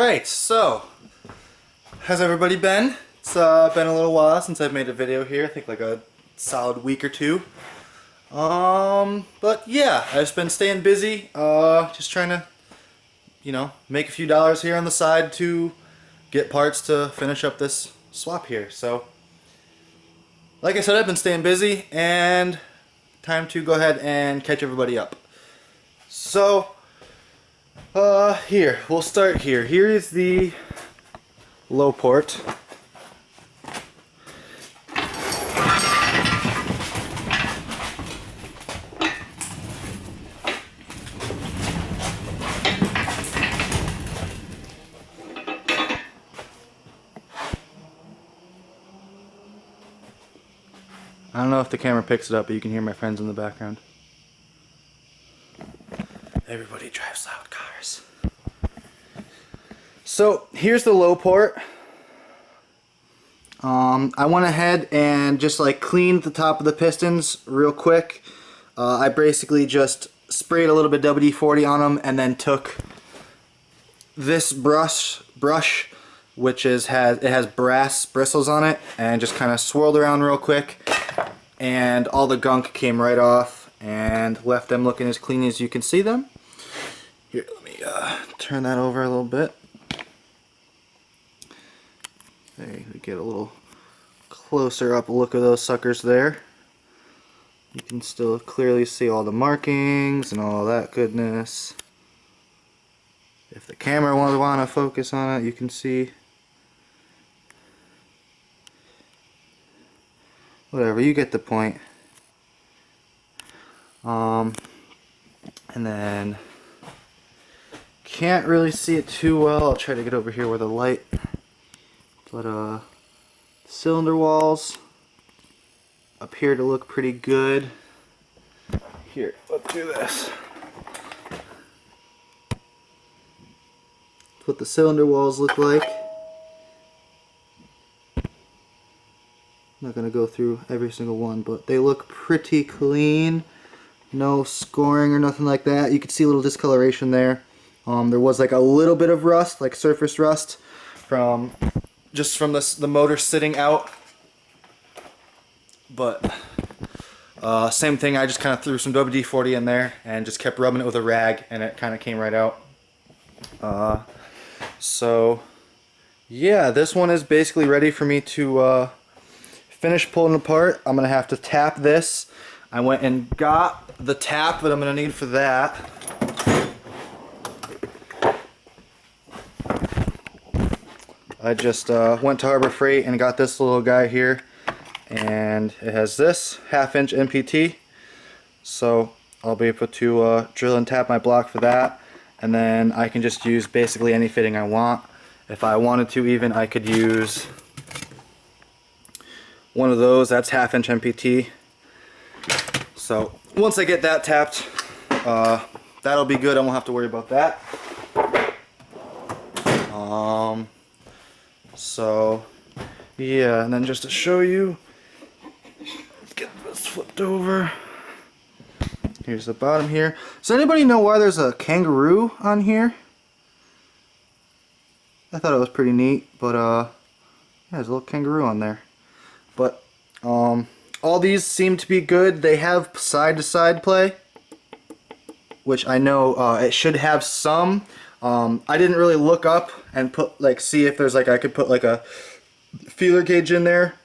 Alright, so how's everybody been? It's been a little while since I've made a video here. I think like a solid week or two. But yeah, I've just been staying busy, just trying to, make a few dollars here on the side to get parts to finish up this swap here. So, like I said, I've been staying busy, and time to go ahead and catch everybody up. So, here, we'll start here. Here is the low port. I don't know if the camera picks it up, but you can hear my friends in the background. Everybody drives loud cars. So here's the low port. I went ahead and just like cleaned the top of the pistons real quick. I basically just sprayed a little bit WD-40 on them, and then took this brush which has brass bristles on it, and just kind of swirled around real quick, and all the gunk came right off and left them looking as clean as you can see them. Here, let me turn that over a little bit. There, we get a little closer up look of those suckers there. You can still clearly see all the markings and all that goodness. If the camera want to focus on it, you can see. Whatever, you get the point. And then can't really see it too well. I'll try to get over here with a light. But cylinder walls appear to look pretty good. Here, let's do this. That's what the cylinder walls look like. I'm not going to go through every single one, but they look pretty clean. No scoring or nothing like that. You can see a little discoloration there. There was like a little bit of rust, like surface rust, from the motor sitting out. But same thing, I just kind of threw some WD-40 in there and just kept rubbing it with a rag, and it kind of came right out. So yeah, this one is basically ready for me to finish pulling apart. I'm gonna have to tap this. I went and got the tap that I'm gonna need for that. I just went to Harbor Freight and got this little guy here, and it has this 1/2" MPT, so I'll be able to drill and tap my block for that, and then I can just use basically any fitting I want. If I wanted to, even I could use one of those. That's 1/2" MPT. So once I get that tapped, that'll be good. I won't have to worry about that. So yeah, and then just to show you, let's get this flipped over. Here's the bottom here. Does anybody know why there's a kangaroo on here? I thought it was pretty neat, but yeah, there's a little kangaroo on there. But all these seem to be good. They have side-to-side play, which I know it should have some. I didn't really look up and see if there's I could put a feeler gauge in there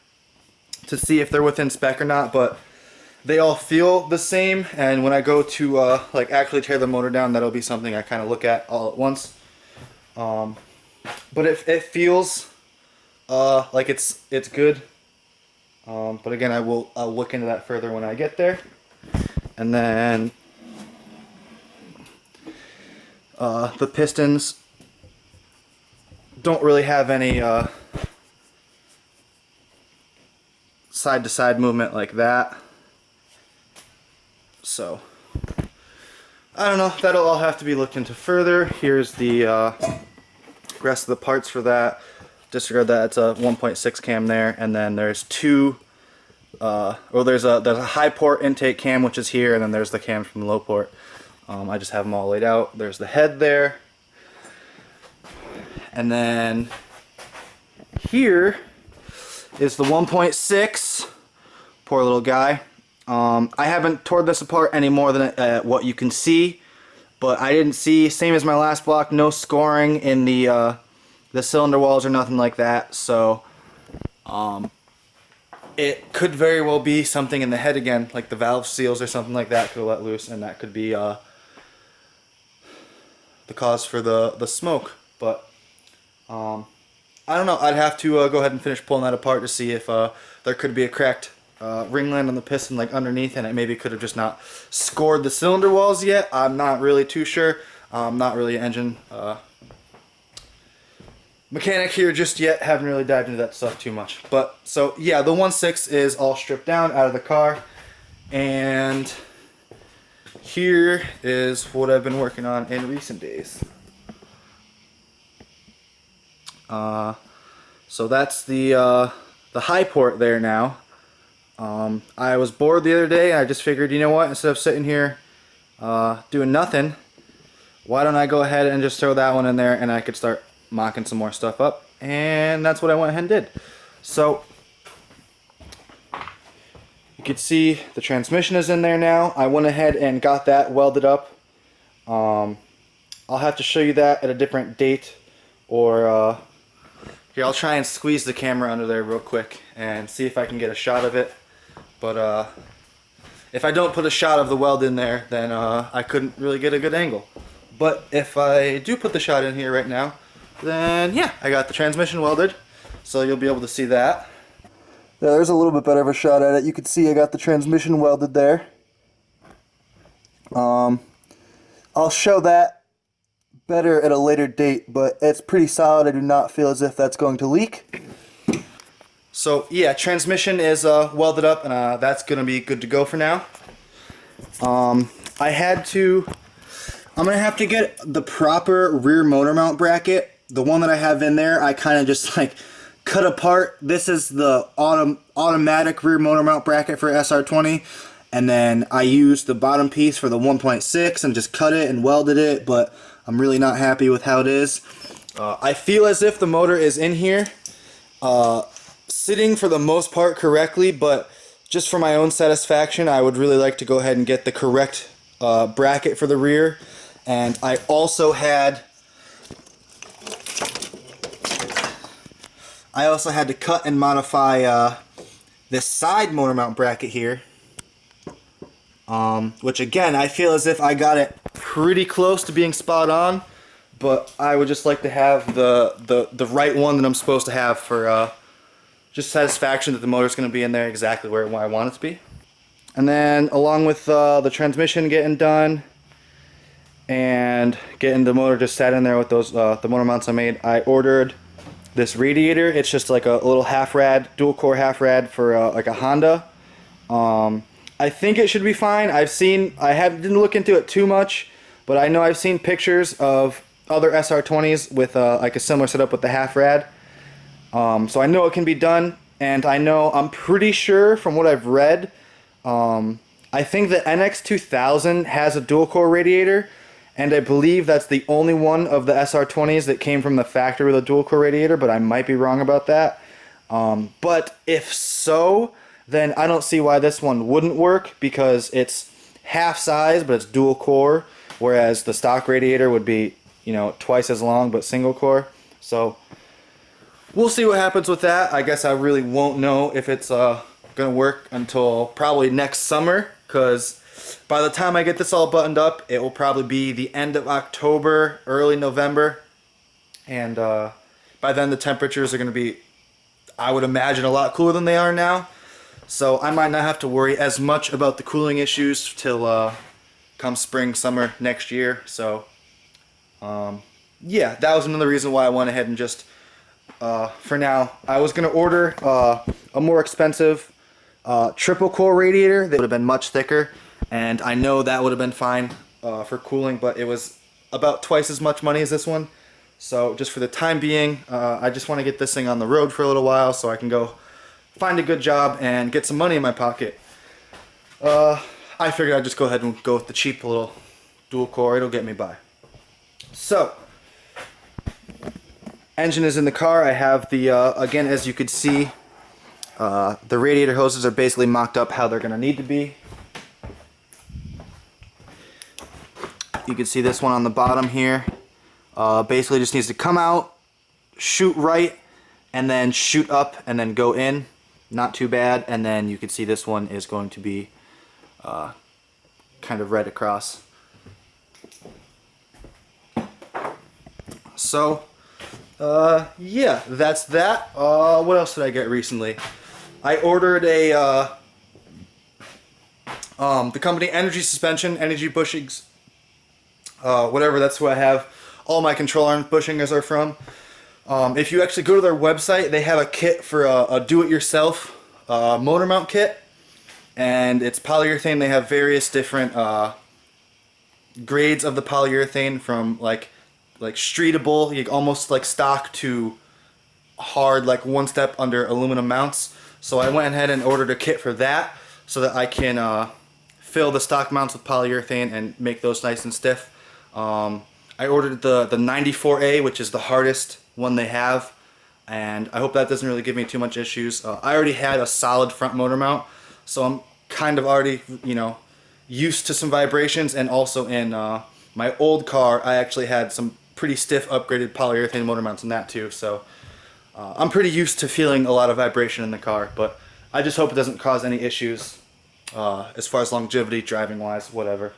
to see if they're within spec or not, but they all feel the same, and when I go to actually tear the motor down, that'll be something I kind of look at all at once. But it feels like it's good. But again, I'll look into that further when I get there. And then the pistons don't really have any side-to-side movement like that. So I don't know, that'll all have to be looked into further. Here's the rest of the parts for that. Disregard that, it's a 1.6 cam there, and then there's two there's a high port intake cam, which is here, and then there's the cam from the low port. I just have them all laid out. There's the head there, And then here is the 1.6. Poor little guy. I haven't torn this apart any more than what you can see, but I didn't see, same as my last block, no scoring in the cylinder walls or nothing like that. So it could very well be something in the head again, like the valve seals or something like that could have let loose, and that could be the cause for the smoke. But I don't know. I'd have to go ahead and finish pulling that apart to see if there could be a cracked ringland on the piston like underneath, and it maybe could have just not scored the cylinder walls yet. I'm not really too sure. I'm not really an engine mechanic here just yet. Haven't really dived into that stuff too much. But so yeah, the 1.6 is all stripped down out of the car, and here is what I've been working on in recent days. So that's the high port there now. I was bored the other day, and I just figured, you know what, instead of sitting here doing nothing, why don't I go ahead and just throw that one in there, and I could start mocking some more stuff up. And that's what I went ahead and did. So you can see the transmission is in there now. I went ahead and got that welded up. I'll have to show you that at a different date, or here, I'll try and squeeze the camera under there real quick and see if I can get a shot of it. But if I don't put a shot of the weld in there, then I couldn't really get a good angle. But if I do put the shot in here right now, then yeah, I got the transmission welded, so you'll be able to see that. Yeah, there's a little bit better of a shot at it. You can see I got the transmission welded there. I'll show that better at a later date, but it's pretty solid. I do not feel as if that's going to leak. So yeah, transmission is welded up, and that's going to be good to go for now. I'm going to have to get the proper rear motor mount bracket. The one that I have in there, I kind of just like cut apart. This is the automatic rear motor mount bracket for SR20, and then I used the bottom piece for the 1.6 and just cut it and welded it, but I'm really not happy with how it is. I feel as if the motor is in here sitting for the most part correctly, but just for my own satisfaction, I would really like to go ahead and get the correct bracket for the rear. And I also had to cut and modify this side motor mount bracket here, which again, I feel as if I got it pretty close to being spot on, but I would just like to have the right one that I'm supposed to have for just satisfaction that the motor's going to be in there exactly where I want it to be. And then along with the transmission getting done and getting the motor just sat in there with those the motor mounts I made, I ordered this radiator. It's just like a little half rad, dual core half rad for like a Honda. I think it should be fine. Didn't look into it too much, but I know I've seen pictures of other SR20s with like a similar setup with the half rad. So I know it can be done, and I'm pretty sure from what I've read, I think the NX2000 has a dual core radiator, and I believe that's the only one of the SR20s that came from the factory with a dual core radiator, but I might be wrong about that. But if so, then I don't see why this one wouldn't work, because it's half size but it's dual core, whereas the stock radiator would be, you know, twice as long but single core. So we'll see what happens with that. I guess I really won't know if it's gonna work until probably next summer, because by the time I get this all buttoned up, it will probably be the end of October, early November, and by then the temperatures are gonna be, I would imagine, a lot cooler than they are now. So I might not have to worry as much about the cooling issues till come spring, summer next year. So yeah, that was another reason why I went ahead and just, for now, I was going to order a more expensive triple core radiator that would have been much thicker, and I know that would have been fine for cooling, but it was about twice as much money as this one. So just for the time being, I just want to get this thing on the road for a little while so I can go find a good job and get some money in my pocket. I figured I'd just go ahead and go with the cheap little dual core. It'll get me by. So engine is in the car. I have the, again, as you could see, the radiator hoses are basically mocked up how they're going to need to be. You can see this one on the bottom here. Basically just needs to come out, shoot right, and then shoot up and then go in. Not too bad. And then you can see this one is going to be kind of right across. So, yeah, that's that. What else did I get recently? I ordered a the company Energy Suspension, Energy Bushings, whatever. That's who I have all my control arm bushings are from. If you actually go to their website, they have a kit for a do-it-yourself motor mount kit, and it's polyurethane. They have various different grades of the polyurethane, from like streetable, almost like stock, to hard, like one step under aluminum mounts. So I went ahead and ordered a kit for that so that I can fill the stock mounts with polyurethane and make those nice and stiff. I ordered the 94A, which is the hardest one they have, and I hope that doesn't really give me too much issues. I already had a solid front motor mount, so I'm kind of already, used to some vibrations, and also in my old car I actually had some pretty stiff upgraded polyurethane motor mounts in that too, so I'm pretty used to feeling a lot of vibration in the car, but I just hope it doesn't cause any issues as far as longevity, driving wise, whatever.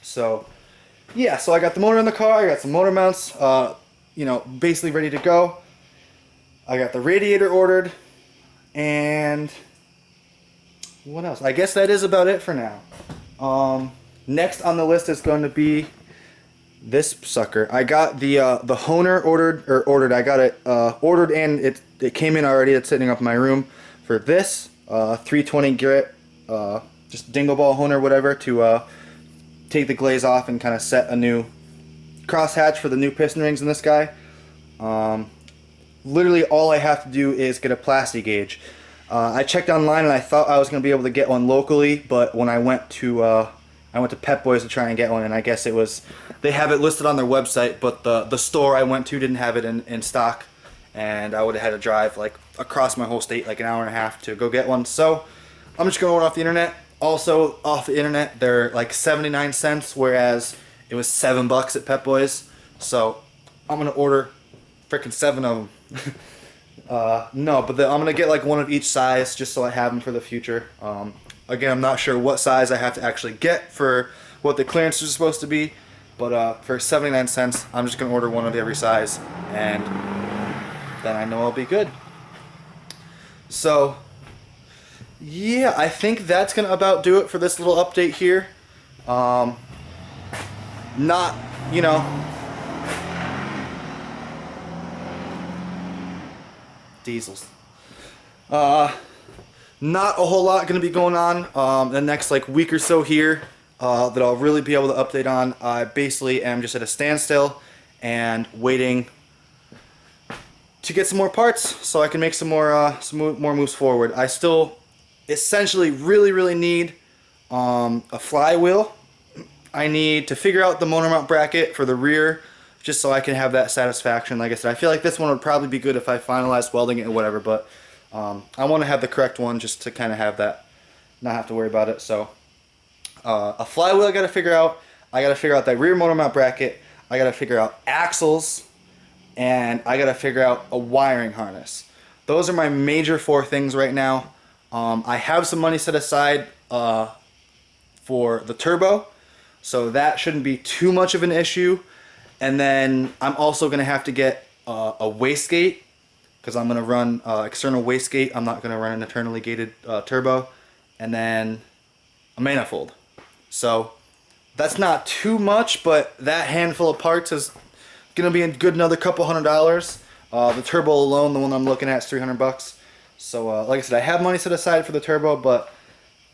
So yeah, so I got the motor in the car, I got some motor mounts, basically ready to go. I got the radiator ordered, and what else? I guess that is about it for now. Next on the list is going to be this sucker. I got the Honer ordered. I got it ordered, and it came in already. It's sitting up in my room for this 320 grit, just dingle ball Honer, whatever, to take the glaze off and kind of set a new crosshatch for the new piston rings in this guy. Literally all I have to do is get a plasti gauge. I checked online and I thought I was going to be able to get one locally, but when I went to Pep Boys to try and get one, and I guess they have it listed on their website, but the store I went to didn't have it in stock, and I would have had to drive like across my whole state, like an hour and a half, to go get one. So I'm just going to order off the internet. Also off the internet, they're like 79 cents, whereas it was $7 at Pep Boys. So I'm gonna order freaking 7 of them. No, but I'm gonna get like one of each size, just so I have them for the future. Again, I'm not sure what size I have to actually get for what the clearance is supposed to be, but for 79 cents, I'm just gonna order one of every size, and then I know I'll be good. So yeah, I think that's gonna about do it for this little update here. Not, diesels. Not a whole lot gonna be going on the next like week or so here that I'll really be able to update on. I basically am just at a standstill and waiting to get some more parts so I can make some more moves forward. I still essentially really need a flywheel. I need to figure out the motor mount bracket for the rear, just so I can have that satisfaction. Like I said, I feel like this one would probably be good if I finalized welding it or whatever, but I want to have the correct one just to kind of have that, not have to worry about it. So a flywheel I got to figure out. I got to figure out that rear motor mount bracket. I got to figure out axles, and I got to figure out a wiring harness. Those are my major 4 things right now. I have some money set aside for the turbo, so that shouldn't be too much of an issue. And then I'm also going to have to get a wastegate, because I'm going to run external wastegate. I'm not going to run an internally gated turbo. And then a manifold. So that's not too much, but that handful of parts is going to be a good another couple $100. The turbo alone, the one I'm looking at, is $300. So like I said, I have money set aside for the turbo, but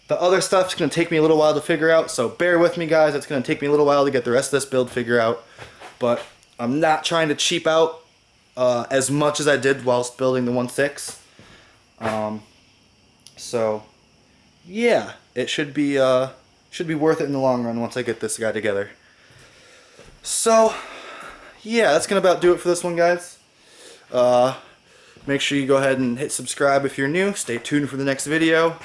the other stuff's going to take me a little while to figure out. So bear with me, guys. It's going to take me a little while to get the rest of this build figured out. But I'm not trying to cheap out as much as I did whilst building the 1.6. So yeah, it should be worth it in the long run once I get this guy together. So yeah, that's gonna about do it for this one, guys. Make sure you go ahead and hit subscribe if you're new. Stay tuned for the next video.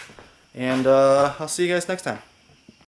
And I'll see you guys next time.